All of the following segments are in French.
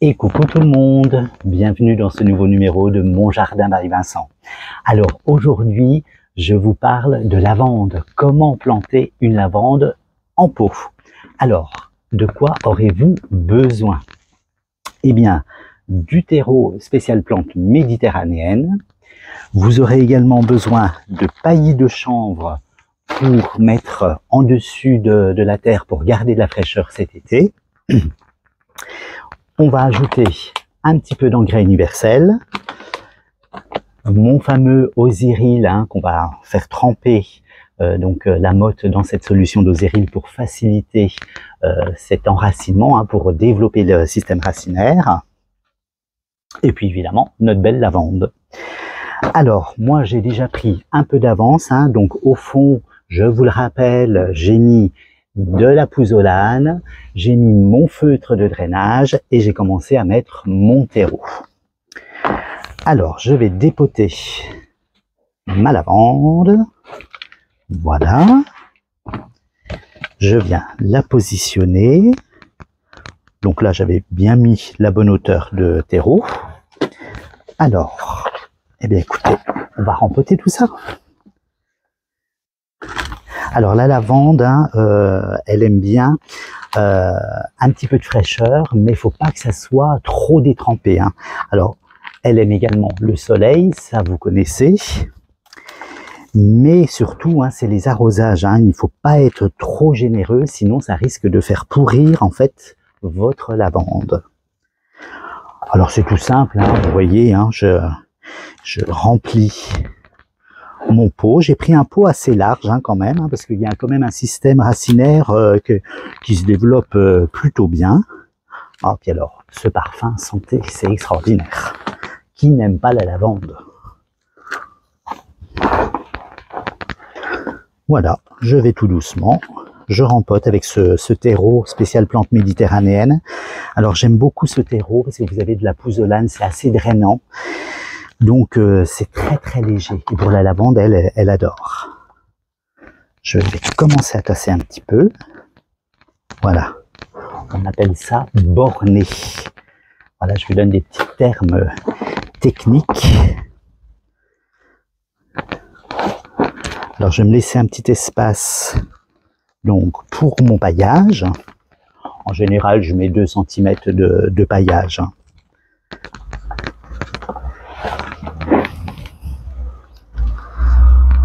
Et coucou tout le monde, bienvenue dans ce nouveau numéro de Mon Jardin by Vincent. Alors aujourd'hui, je vous parle de lavande, comment planter une lavande en pot. Alors, de quoi aurez-vous besoin? Eh bien, du terreau spécial plante méditerranéenne. Vous aurez également besoin de paillis de chanvre pour mettre en dessus de la terre pour garder de la fraîcheur cet été. On va ajouter un petit peu d'engrais universel, mon fameux Ozyril qu'on va faire tremper la motte dans cette solution d'Ozyril pour faciliter cet enracinement, pour développer le système racinaire. Et puis évidemment notre belle lavande. Alors moi j'ai déjà pris un peu d'avance, donc au fond je vous le rappelle, j'ai mis de la pouzzolane, j'ai mis mon feutre de drainage et j'ai commencé à mettre mon terreau. Alors je vais dépoter ma lavande, voilà, je viens la positionner, donc là j'avais bien mis la bonne hauteur de terreau. Alors, eh bien écoutez, on va rempoter tout ça. Alors la lavande, elle aime bien un petit peu de fraîcheur, mais il faut pas que ça soit trop détrempé. Alors, elle aime également le soleil, ça vous connaissez. Mais surtout, c'est les arrosages. Il ne faut pas être trop généreux, sinon ça risque de faire pourrir en fait votre lavande. Alors c'est tout simple, vous voyez, je remplis mon pot. J'ai pris un pot assez large quand même, parce qu'il y a quand même un système racinaire qui se développe plutôt bien. Ah, puis alors, ce parfum, santé, c'est extraordinaire. Qui n'aime pas la lavande? Voilà, je vais tout doucement. Je rempote avec ce terreau spécial plante méditerranéenne. Alors j'aime beaucoup ce terreau parce que vous avez de la pouzzolane, c'est assez drainant. Donc c'est très léger. Et pour la lavande, elle adore. Je vais commencer à tasser un petit peu. Voilà. On appelle ça borner. Voilà, je vous donne des petits termes techniques. Alors je vais me laisser un petit espace donc pour mon paillage. En général, je mets 2 cm de paillage.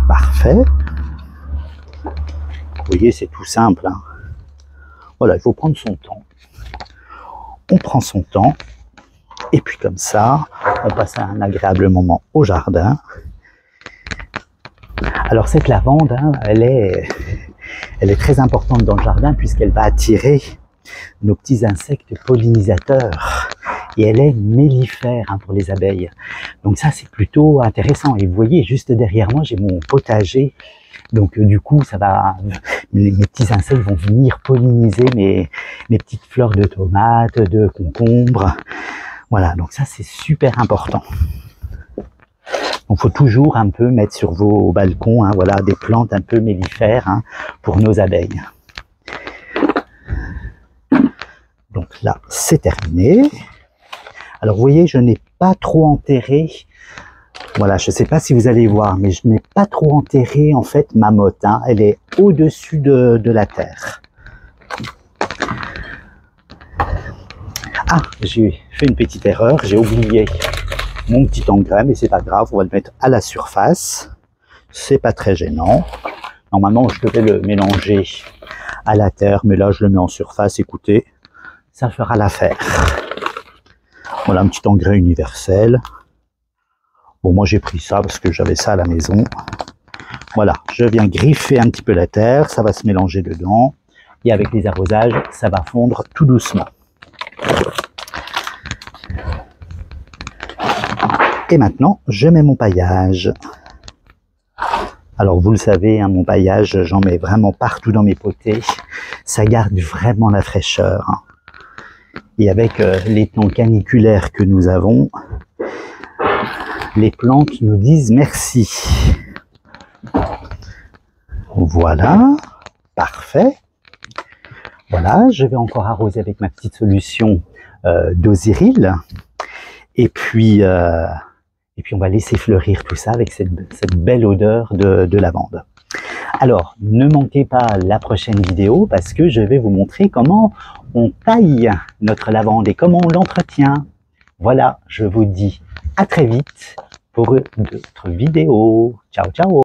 Parfait. Vous voyez, c'est tout simple. Voilà, il faut prendre son temps. On prend son temps. Et puis comme ça, on passe un agréable moment au jardin. Alors cette lavande, elle est très importante dans le jardin puisqu'elle va attirer nos petits insectes pollinisateurs. Et elle est mellifère pour les abeilles. Donc ça, c'est plutôt intéressant. Et vous voyez, juste derrière moi, j'ai mon potager. Donc du coup, ça va, mes petits insectes vont venir polliniser mes petites fleurs de tomates, de concombres. Voilà, donc ça, c'est super important. Donc, faut toujours un peu mettre sur vos balcons, voilà, des plantes un peu mellifères pour nos abeilles. Donc là, c'est terminé. Alors, vous voyez, je n'ai pas trop enterré. Voilà, je ne sais pas si vous allez voir, mais je n'ai pas trop enterré en fait ma motte. Elle est au-dessus de la terre. Ah, j'ai fait une petite erreur, j'ai oublié mon petit engrais, mais c'est pas grave, on va le mettre à la surface. C'est pas très gênant. Normalement, je devais le mélanger à la terre, mais là, je le mets en surface. Écoutez, ça fera l'affaire. Voilà, un petit engrais universel. Bon, moi, j'ai pris ça parce que j'avais ça à la maison. Voilà, je viens griffer un petit peu la terre, ça va se mélanger dedans. Et avec les arrosages, ça va fondre tout doucement. Et maintenant, je mets mon paillage. Alors, vous le savez, mon paillage, j'en mets vraiment partout dans mes potées. Ça garde vraiment la fraîcheur. Et avec les temps caniculaires que nous avons, les plantes nous disent merci. Voilà, parfait. Voilà, je vais encore arroser avec ma petite solution d'Ozyril. Et puis on va laisser fleurir tout ça avec cette belle odeur de lavande. Alors, ne manquez pas la prochaine vidéo parce que je vais vous montrer comment on taille notre lavande et comment on l'entretient. Voilà, je vous dis à très vite pour d'autres vidéos. Ciao, ciao!